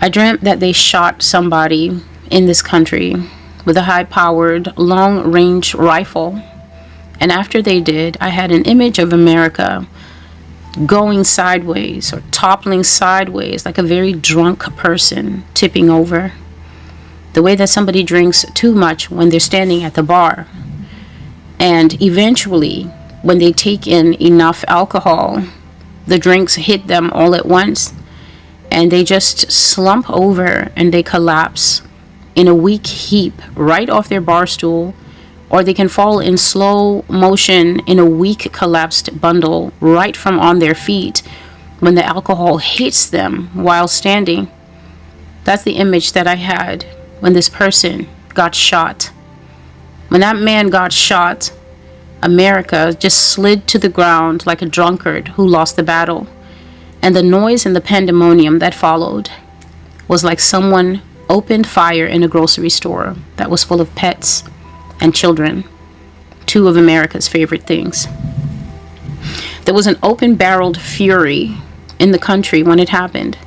I dreamt that they shot somebody in this country with a high-powered, long-range rifle. And after they did, I had an image of America going sideways or toppling sideways like a very drunk person tipping over. The way that somebody drinks too much when they're standing at the bar. And eventually, when they take in enough alcohol, the drinks hit them all at once. And they just slump over and they collapse in a weak heap right off their bar stool. Or they can fall in slow motion in a weak collapsed bundle right from on their feet when the alcohol hits them while standing. That's the image that I had when this person got shot. When that man got shot, America just slid to the ground like a drunkard who lost the battle. And the noise and the pandemonium that followed was like someone opened fire in a grocery store that was full of pets and children, two of America's favorite things. There was an open-barreled fury in the country when it happened.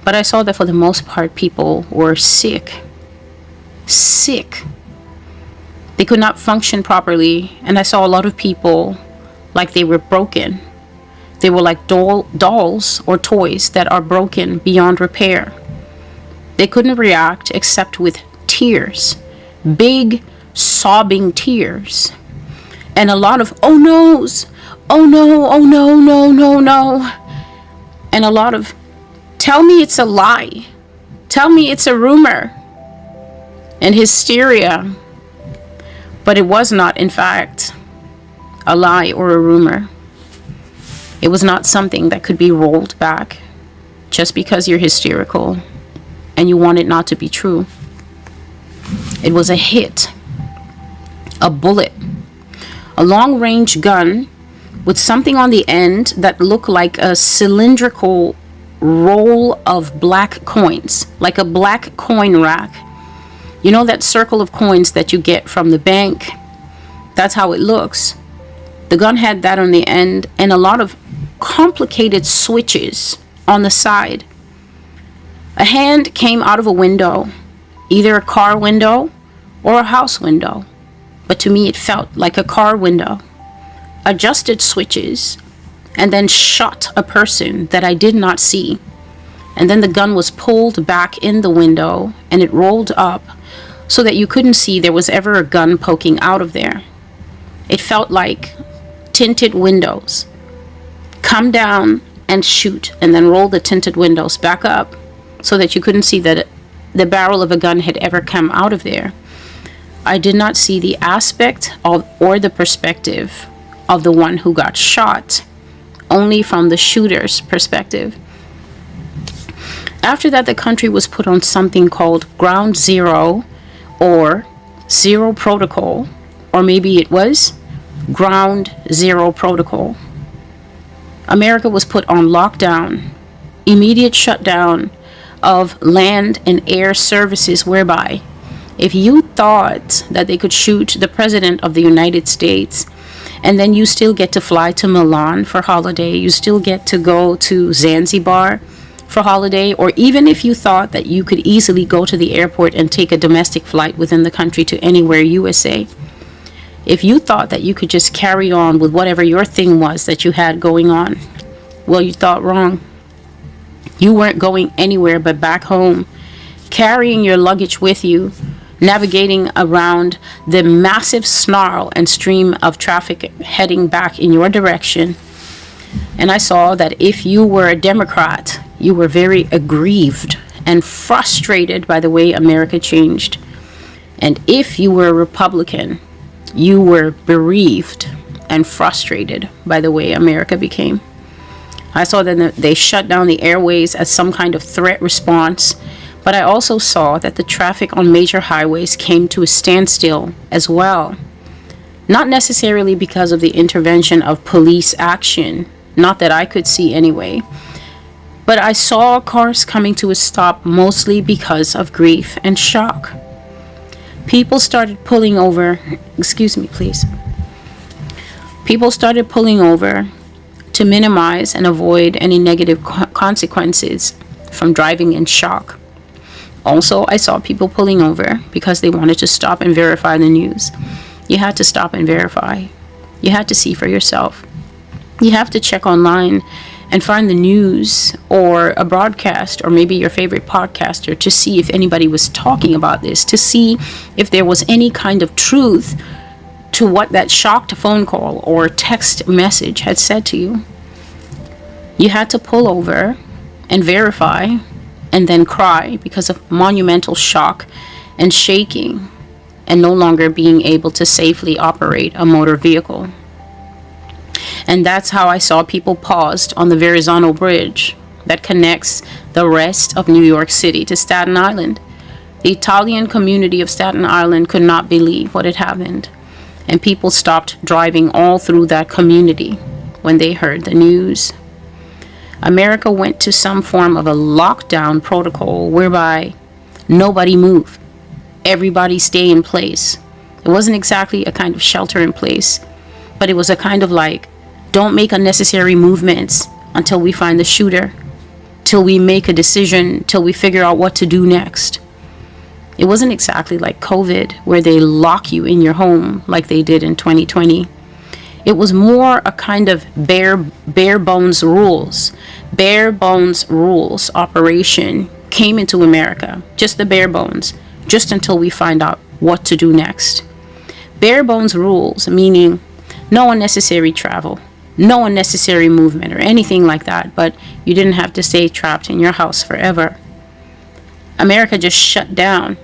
But I saw that for the most part, people were sick. Sick. They could not function properly, and I saw a lot of people like they were broken. They were like dolls or toys that are broken beyond repair. They couldn't react except with tears. Big, sobbing tears. And a lot of, oh no's. Oh no, oh no, no, no, no. And a lot of, tell me it's a lie. Tell me it's a rumor. And hysteria. But it was not, in fact, a lie or a rumor. It was not something that could be rolled back just because you're hysterical and you want it not to be true. It was a hit, a bullet, a long-range gun with something on the end that looked like a cylindrical roll of black coins, like a black coin rack. You know that circle of coins that you get from the bank? That's how it looks. The gun had that on the end and a lot of complicated switches on the side. A hand came out of a window, either a car window or a house window. But to me it felt like a car window. Adjusted switches and then shot a person that I did not see. And then the gun was pulled back in the window and it rolled up so that you couldn't see there was ever a gun poking out of there. It felt like tinted windows. Come down and shoot, and then roll the tinted windows back up so that you couldn't see that the barrel of a gun had ever come out of there. I did not see the aspect of or the perspective of the one who got shot, only from the shooter's perspective. After that, the country was put on something called Ground Zero or Zero Protocol, or maybe it was Ground Zero Protocol. America was put on lockdown, immediate shutdown of land and air services, whereby if you thought that they could shoot the President of the United States and then you still get to fly to Milan for holiday, you still get to go to Zanzibar for holiday, or even if you thought that you could easily go to the airport and take a domestic flight within the country to anywhere USA, if you thought that you could just carry on with whatever your thing was that you had going on, well, you thought wrong. You weren't going anywhere but back home, carrying your luggage with you, navigating around the massive snarl and stream of traffic heading back in your direction. And I saw that if you were a Democrat, you were very aggrieved and frustrated by the way America changed. And if you were a Republican, you were bereaved and frustrated by the way America became. I saw that they shut down the airways as some kind of threat response, but I also saw that the traffic on major highways came to a standstill as well. Not necessarily because of the intervention of police action, not that I could see anyway, but I saw cars coming to a stop mostly because of grief and shock. People started pulling over, excuse me please. People started pulling over to minimize and avoid any negative consequences from driving in shock. Also, I saw people pulling over because they wanted to stop and verify the news. You had to stop and verify. You had to see for yourself. You have to check online and find the news or a broadcast or maybe your favorite podcaster to see if anybody was talking about this, to see if there was any kind of truth to what that shocked phone call or text message had said to you. You had to pull over and verify and then cry because of monumental shock and shaking and no longer being able to safely operate a motor vehicle. And that's how I saw people paused on the Verrazano Bridge that connects the rest of New York City to Staten Island. The Italian community of Staten Island could not believe what had happened, and people stopped driving all through that community when they heard the news. America went to some form of a lockdown protocol whereby nobody moved. Everybody stay in place. It wasn't exactly a kind of shelter in place, but it was a kind of like, don't make unnecessary movements until we find the shooter, till we make a decision, till we figure out what to do next. It wasn't exactly like COVID where they lock you in your home like they did in 2020. It was more a kind of bare bones rules. Bare bones rules operation came into America. Just the bare bones. Just until we find out what to do next. Bare bones rules, meaning no unnecessary travel, no unnecessary movement or anything like that, but you didn't have to stay trapped in your house forever. America just shut down.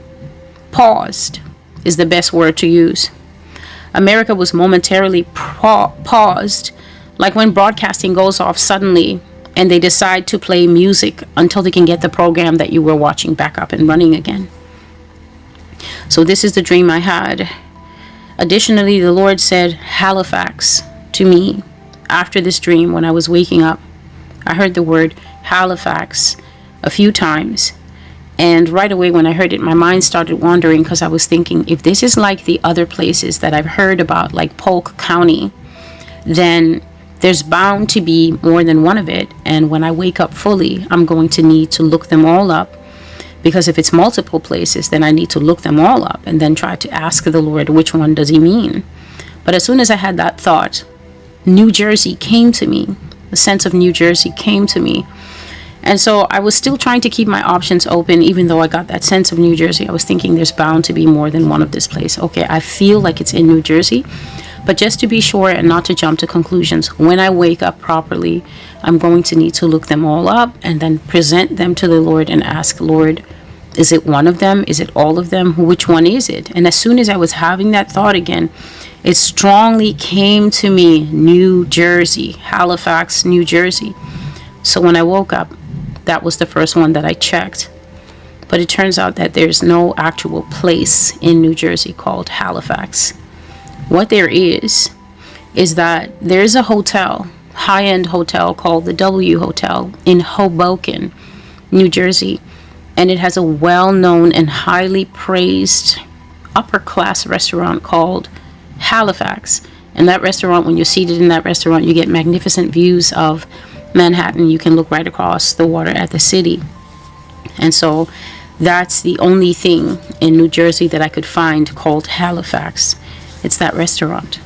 Paused is the best word to use. America was momentarily paused, like when broadcasting goes off suddenly and they decide to play music until they can get the program that you were watching back up and running again. So this is the dream I had. Additionally, the Lord said Halifax to me after this dream when I was waking up. I heard the word Halifax a few times. And right away when I heard it, my mind started wandering because I was thinking, if this is like the other places that I've heard about, like Polk County, then there's bound to be more than one of it. And when I wake up fully, I'm going to need to look them all up. Because if it's multiple places, then I need to look them all up and then try to ask the Lord, which one does he mean? But as soon as I had that thought, New Jersey came to me. The sense of New Jersey came to me. And so I was still trying to keep my options open, even though I got that sense of New Jersey. I was thinking there's bound to be more than one of this place. Okay, I feel like it's in New Jersey. But just to be sure and not to jump to conclusions, when I wake up properly, I'm going to need to look them all up and then present them to the Lord and ask, Lord, is it one of them? Is it all of them? Which one is it? And as soon as I was having that thought again, it strongly came to me, New Jersey, Halifax, New Jersey. So when I woke up, that was the first one that I checked. But it turns out that there's no actual place in New Jersey called Halifax. What there is that there's a hotel, high-end hotel called the W Hotel in Hoboken, New Jersey. And it has a well-known and highly praised upper-class restaurant called Halifax. And that restaurant, when you're seated in that restaurant, you get magnificent views of Manhattan. You can look right across the water at the city. And so that's the only thing in New Jersey that I could find called Halifax. It's that restaurant.